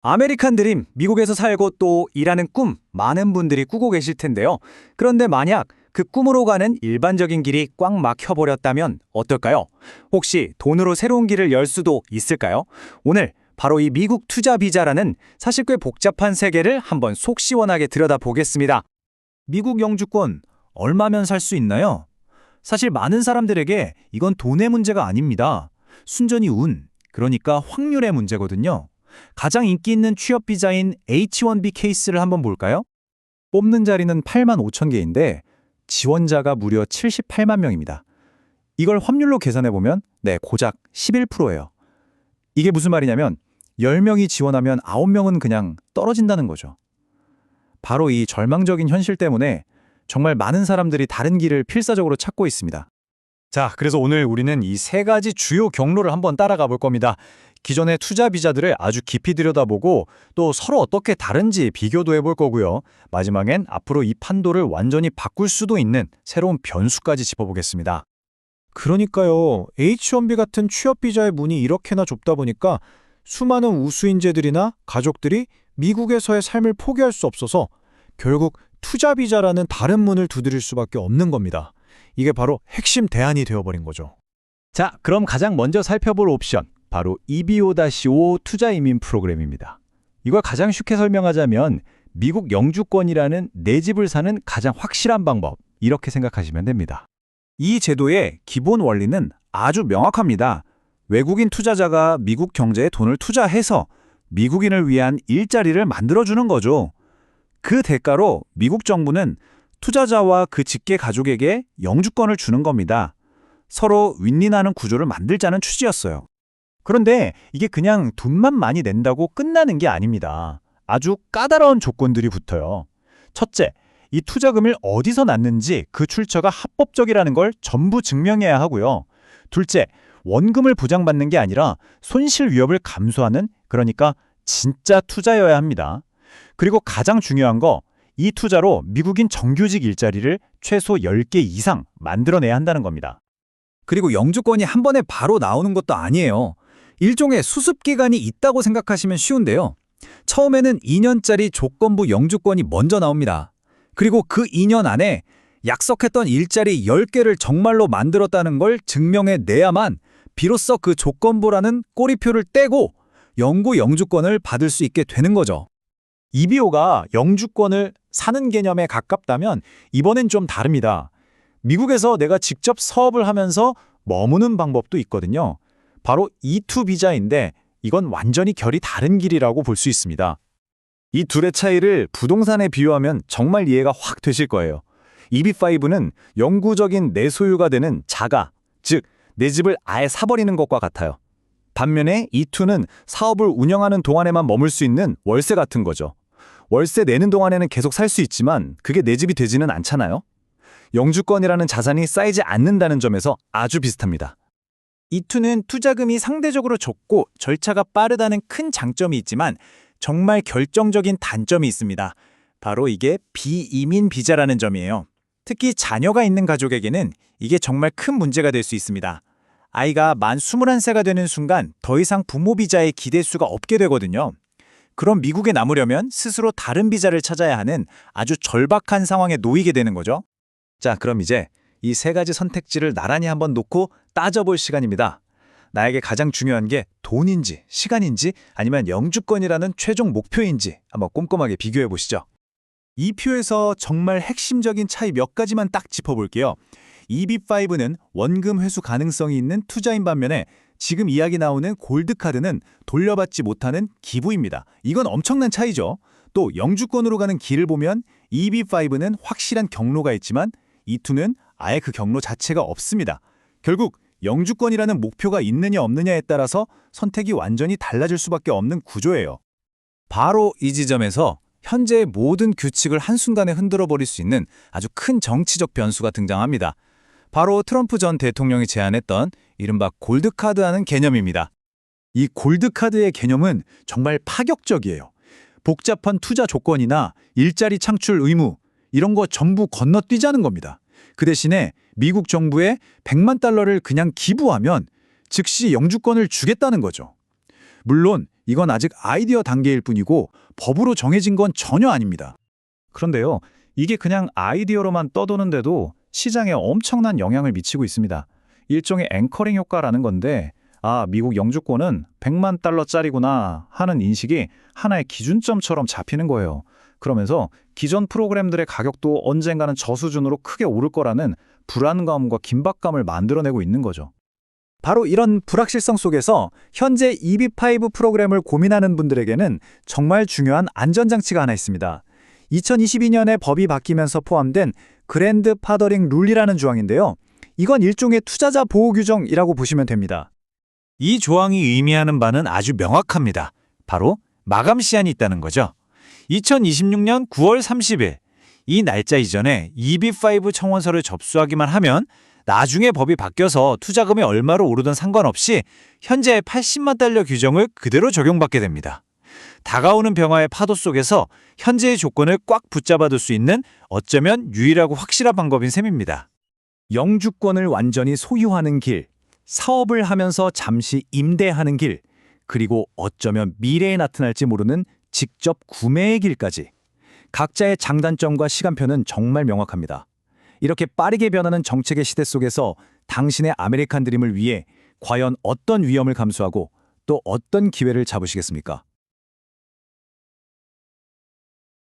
아메리칸 드림, 미국에서 살고 또 일하는 꿈, 많은 분들이 꾸고 계실 텐데요. 그런데 만약 그 꿈으로 가는 일반적인 길이 꽉 막혀버렸다면 어떨까요? 혹시 돈으로 새로운 길을 열 수도 있을까요? 오늘 바로 이 미국 투자 비자라는 사실 꽤 복잡한 세계를 한번 속 시원하게 들여다보겠습니다. 미국 영주권, 얼마면 살 수 있나요? 사실 많은 사람들에게 이건 돈의 문제가 아닙니다. 순전히 운, 그러니까 확률의 문제거든요. 가장 인기 있는 취업 비자인 H-1B 케이스를 한번 볼까요? 뽑는 자리는 8만 5천 개인데 지원자가 무려 78만 명입니다. 이걸 확률로 계산해보면 고작 11%예요. 이게 무슨 말이냐면 10명이 지원하면 9명은 그냥 떨어진다는 거죠. 바로 이 절망적인 현실 때문에 정말 많은 사람들이 다른 길을 필사적으로 찾고 있습니다. 자, 그래서 오늘 우리는 이 세 가지 주요 경로를 한번 따라가 볼 겁니다. 기존의 투자 비자들을 아주 깊이 들여다보고 또 서로 어떻게 다른지 비교도 해볼 거고요. 마지막엔 앞으로 이 판도를 완전히 바꿀 수도 있는 새로운 변수까지 짚어보겠습니다. 그러니까요. H-1B 같은 취업 비자의 문이 이렇게나 좁다 보니까 수많은 우수인재들이나 가족들이 미국에서의 삶을 포기할 수 없어서 결국 투자 비자라는 다른 문을 두드릴 수밖에 없는 겁니다. 이게 바로 핵심 대안이 되어버린 거죠. 자, 그럼 가장 먼저 살펴볼 옵션, 바로 EB-5-5 투자 이민 프로그램입니다. 이걸 가장 쉽게 설명하자면 미국 영주권이라는 내 집을 사는 가장 확실한 방법, 이렇게 생각하시면 됩니다. 이 제도의 기본 원리는 아주 명확합니다. 외국인 투자자가 미국 경제에 돈을 투자해서 미국인을 위한 일자리를 만들어주는 거죠. 그 대가로 미국 정부는 투자자와 그 직계 가족에게 영주권을 주는 겁니다. 서로 윈윈하는 구조를 만들자는 취지였어요. 그런데 이게 그냥 돈만 많이 낸다고 끝나는 게 아닙니다. 아주 까다로운 조건들이 붙어요. 첫째, 이 투자금을 어디서 났는지 그 출처가 합법적이라는 걸 전부 증명해야 하고요. 둘째, 원금을 보장받는 게 아니라 손실 위협을 감수하는, 그러니까 진짜 투자여야 합니다. 그리고 가장 중요한 거, 이 투자로 미국인 정규직 일자리를 최소 10개 이상 만들어내야 한다는 겁니다. 그리고 영주권이 한 번에 바로 나오는 것도 아니에요. 일종의 수습기간이 있다고 생각하시면 쉬운데요. 처음에는 2년짜리 조건부 영주권이 먼저 나옵니다. 그리고 그 2년 안에 약속했던 일자리 10개를 정말로 만들었다는 걸 증명해내야만 비로소 그 조건부라는 꼬리표를 떼고 영구 영주권을 받을 수 있게 되는 거죠. EB-5가 영주권을 사는 개념에 가깝다면 이번엔 좀 다릅니다. 미국에서 내가 직접 사업을 하면서 머무는 방법도 있거든요. 바로 E2 비자인데 이건 완전히 결이 다른 길이라고 볼 수 있습니다. 이 둘의 차이를 부동산에 비유하면 정말 이해가 확 되실 거예요. EB-5는 영구적인 내 소유가 되는 자가, 즉 내 집을 아예 사버리는 것과 같아요. 반면에 E2는 사업을 운영하는 동안에만 머물 수 있는 월세 같은 거죠. 월세 내는 동안에는 계속 살 수 있지만 그게 내 집이 되지는 않잖아요. 영주권이라는 자산이 쌓이지 않는다는 점에서 아주 비슷합니다. E2는 투자금이 상대적으로 적고 절차가 빠르다는 큰 장점이 있지만 정말 결정적인 단점이 있습니다. 바로 이게 비이민 비자라는 점이에요. 특히 자녀가 있는 가족에게는 이게 정말 큰 문제가 될 수 있습니다. 아이가 만 21세가 되는 순간 더 이상 부모 비자에 기댈 수가 없게 되거든요. 그럼 미국에 남으려면 스스로 다른 비자를 찾아야 하는 아주 절박한 상황에 놓이게 되는 거죠. 자, 그럼 이제 이 세 가지 선택지를 나란히 한번 놓고 따져볼 시간입니다. 나에게 가장 중요한 게 돈인지, 시간인지, 아니면 영주권이라는 최종 목표인지 한번 꼼꼼하게 비교해 보시죠. 이 표에서 정말 핵심적인 차이 몇 가지만 딱 짚어볼게요. EB-5는 원금 회수 가능성이 있는 투자인 반면에 지금 이야기 나오는 골드카드는 돌려받지 못하는 기부입니다. 이건 엄청난 차이죠. 또 영주권으로 가는 길을 보면 EB-5는 확실한 경로가 있지만 E2는 아예 그 경로 자체가 없습니다. 결국 영주권이라는 목표가 있느냐 없느냐에 따라서 선택이 완전히 달라질 수밖에 없는 구조예요. 바로 이 지점에서 현재의 모든 규칙을 한순간에 흔들어버릴 수 있는 아주 큰 정치적 변수가 등장합니다. 바로 트럼프 전 대통령이 제안했던 이른바 골드카드라는 개념입니다. 이 골드카드의 개념은 정말 파격적이에요. 복잡한 투자 조건이나 일자리 창출 의무, 이런 거 전부 건너뛰자는 겁니다. 그 대신에 미국 정부에 100만 달러를 그냥 기부하면 즉시 영주권을 주겠다는 거죠. 물론 이건 아직 아이디어 단계일 뿐이고 법으로 정해진 건 전혀 아닙니다. 그런데요, 이게 그냥 아이디어로만 떠도는데도 시장에 엄청난 영향을 미치고 있습니다. 일종의 앵커링 효과라는 건데, 아, 미국 영주권은 100만 달러짜리구나 하는 인식이 하나의 기준점처럼 잡히는 거예요. 그러면서 기존 프로그램들의 가격도 언젠가는 저수준으로 크게 오를 거라는 불안감과 긴박감을 만들어내고 있는 거죠. 바로 이런 불확실성 속에서 현재 EB5 프로그램을 고민하는 분들에게는 정말 중요한 안전장치가 하나 있습니다. 2022년에 법이 바뀌면서 포함된 그랜드 파더링 룰이라는 조항인데요. 이건 일종의 투자자 보호 규정이라고 보시면 됩니다. 이 조항이 의미하는 바는 아주 명확합니다. 바로 마감 시한이 있다는 거죠. 2026년 9월 30일, 이 날짜 이전에 EB5 청원서를 접수하기만 하면 나중에 법이 바뀌어서 투자금이 얼마로 오르든 상관없이 현재의 80만 달러 규정을 그대로 적용받게 됩니다. 다가오는 변화의 파도 속에서 현재의 조건을 꽉 붙잡아둘 수 있는 어쩌면 유일하고 확실한 방법인 셈입니다. 영주권을 완전히 소유하는 길, 사업을 하면서 잠시 임대하는 길, 그리고 어쩌면 미래에 나타날지 모르는 직접 구매의 길까지. 각자의 장단점과 시간표는 정말 명확합니다. 이렇게 빠르게 변하는 정책의 시대 속에서 당신의 아메리칸 드림을 위해 과연 어떤 위험을 감수하고 또 어떤 기회를 잡으시겠습니까?